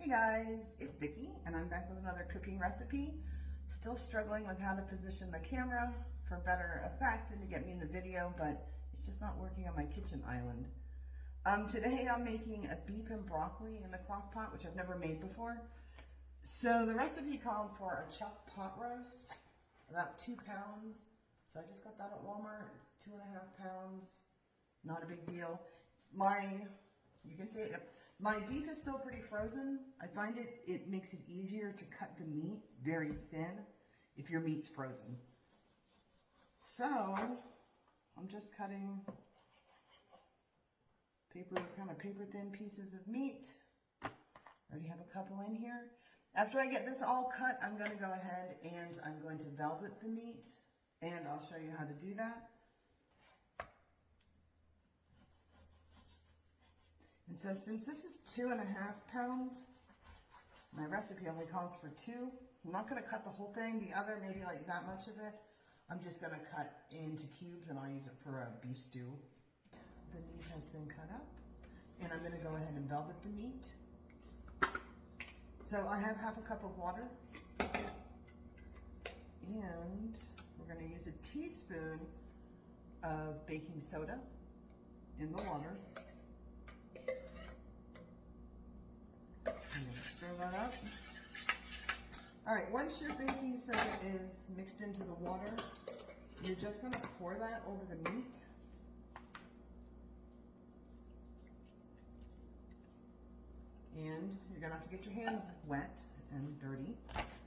Hey guys, it's Vicki and I'm back with another cooking recipe. Still struggling with how to position the camera for better effect and to get me in the video, but it's just not working on my kitchen island. Today I'm making a beef and broccoli in the crock pot, which I've never made before. So the recipe called for a chuck pot roast, about 2 pounds. So I just got that at Walmart. It's 2.5 pounds, not a big deal. You can say it. My beef is still pretty frozen. I find it makes it easier to cut the meat very thin if your meat's frozen. So I'm just cutting kind of paper thin pieces of meat. Already have a couple in here. After I get this all cut, I'm going to go ahead and I'm going to velvet the meat, and I'll show you how to do that. And so since this is 2.5 pounds, my recipe only calls for 2. I'm not going to cut the whole thing. The other, maybe like that much of it, I'm just going to cut into cubes and I'll use it for a beef stew. The meat has been cut up and I'm going to go ahead and velvet the meat. So I have 1/2 cup of water and we're going to use a teaspoon of baking soda in the water. I'm going to stir that up. All right, once your baking soda is mixed into the water, you're just going to pour that over the meat. And you're going to have to get your hands wet and dirty,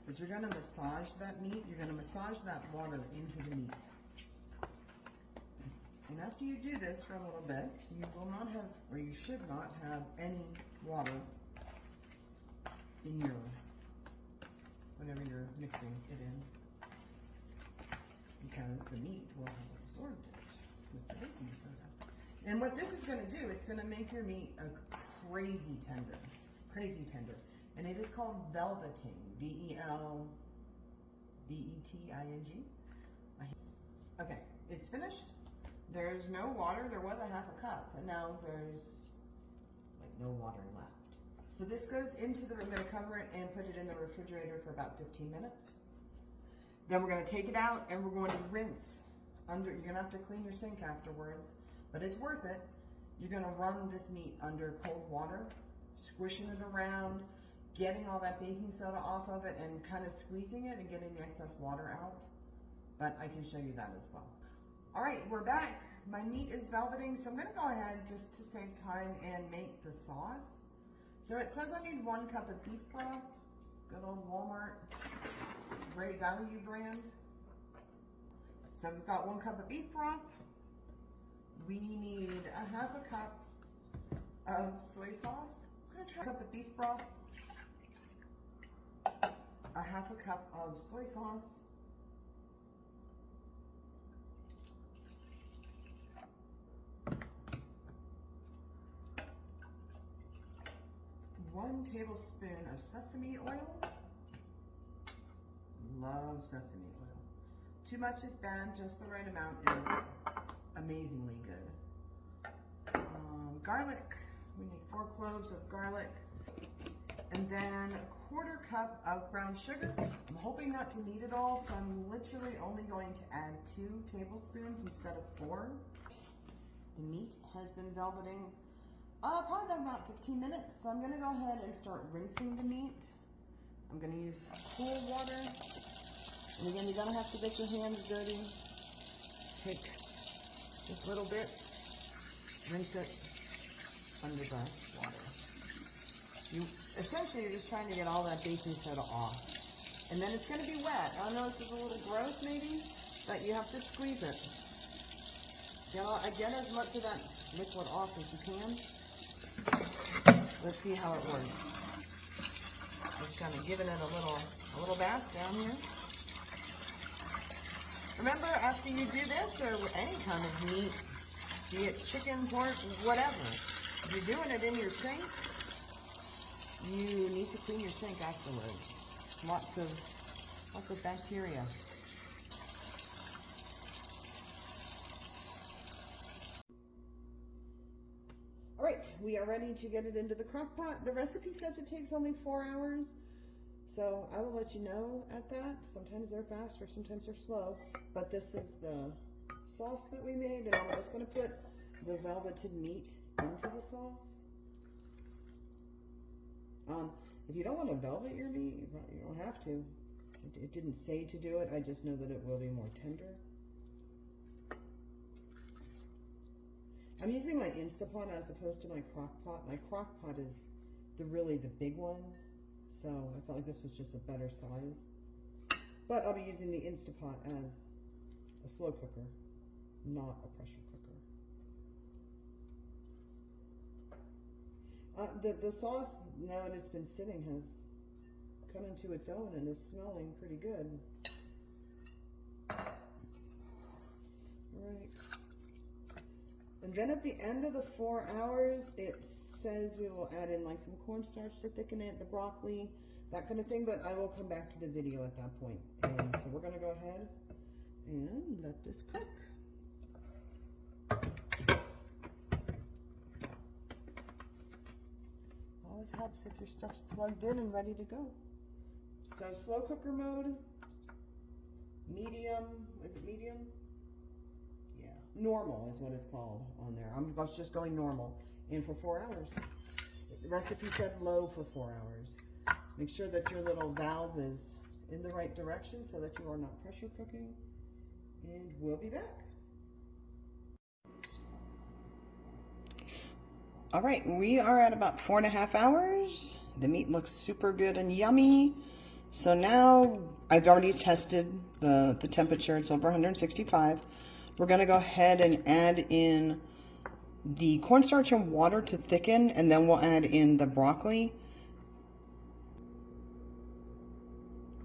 but you're going to massage that meat. You're going to massage that water into the meat. And after you do this for a little bit, you will not have, or you should not have, any water in your, whatever you're mixing it in, because the meat will have absorbed it with the baking soda. And what this is going to do, it's going to make your meat a crazy tender, and it is called velveting, V-E-L-V-E-T-I-N-G. Okay, it's finished. There's no water. There was 1/2 cup, and now there's like no water left. So this goes into I'm going to cover it and put it in the refrigerator for about 15 minutes. Then we're going to take it out and we're going to rinse under. You're going to have to clean your sink afterwards, but it's worth it. You're going to run this meat under cold water, squishing it around, getting all that baking soda off of it and kind of squeezing it and getting the excess water out. But I can show you that as well. All right, we're back. My meat is velveting, so I'm going to go ahead just to save time and make the sauce. So it says I need 1 cup of beef broth, good old Walmart, Great Value brand. So we've got 1 cup of beef broth. We need 1/2 cup of soy sauce. I'm gonna try 1 cup of beef broth, 1/2 cup of soy sauce, one tablespoon of sesame oil. Love sesame oil. Too much is bad, just the right amount is amazingly good. Garlic, we need 4 cloves of garlic. And then 1/4 cup of brown sugar. I'm hoping not to need it all, so I'm literally only going to add 2 tablespoons instead of 4. The meat has been velveting probably about 15 minutes, so I'm going to go ahead and start rinsing the meat. I'm going to use cool water. And again, you're going to have to get your hands dirty. Take just a little bit, rinse it under the water. Essentially, you're just trying to get all that baking soda off. And then it's going to be wet. I know this is a little gross maybe, but you have to squeeze it. Get as much of that liquid off as you can. Let's see how it works. Just kind of giving it a little bath down here. Remember, after you do this, or any kind of meat, be it chicken, pork, whatever, if you're doing it in your sink, you need to clean your sink afterwards. Lots of bacteria. All right, we are ready to get it into the crock pot. The recipe says it takes only 4 hours, so I will let you know at that. Sometimes they're fast or sometimes they're slow, but this is the sauce that we made, and I'm just going to put the velveted meat into the sauce. If you don't want to velvet your meat, you don't have to. It didn't say to do it. I just know that it will be more tender. I'm using my Instapot as opposed to my crock pot. My crock pot is really the big one, so I felt like this was just a better size. But I'll be using the Instapot as a slow cooker, not a pressure cooker. The sauce, now that it's been sitting, has come into its own and is smelling pretty good. Right. And then at the end of the 4 hours, it says we will add in like some cornstarch to thicken it, the broccoli, that kind of thing, but I will come back to the video at that point. And so we're going to go ahead and let this cook. Always helps if your stuff's plugged in and ready to go. So slow cooker mode, medium, is it medium? Yeah, normal is what it's called on there. I was just going normal, and for 4 hours. The recipe said low for 4 hours. Make sure that your little valve is in the right direction so that you are not pressure cooking, and we'll be back. All right, we are at about 4.5 hours. The meat looks super good and yummy. So now I've already tested the temperature. It's over 165. We're gonna go ahead and add in the cornstarch and water to thicken, and then we'll add in the broccoli.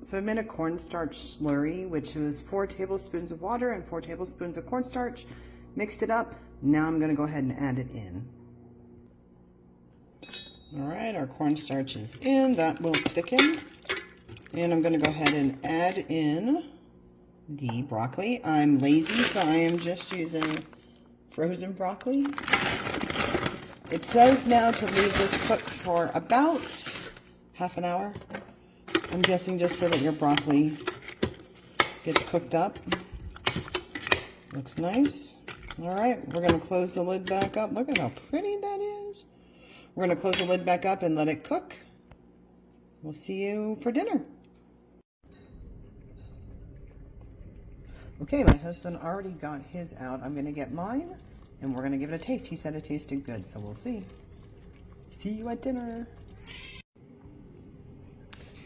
So I made a cornstarch slurry, which was 4 tablespoons of water and 4 tablespoons of cornstarch. Mixed it up. Now I'm gonna go ahead and add it in. All right, our cornstarch is in. That will thicken. And I'm going to go ahead and add in the broccoli. I'm lazy, so I am just using frozen broccoli. It says now to leave this cook for about half an hour. I'm guessing just so that your broccoli gets cooked up. Looks nice. All right, we're going to close the lid back up. Look at how pretty that is. We're going to close the lid back up and let it cook. We'll see you for dinner. Okay, my husband already got his out. I'm going to get mine, and we're going to give it a taste. He said it tasted good, so we'll see. See you at dinner.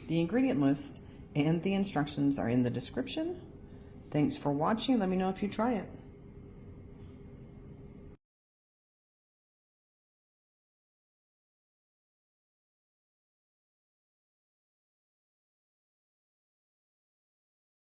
The ingredient list and the instructions are in the description. Thanks for watching. Let me know if you try it.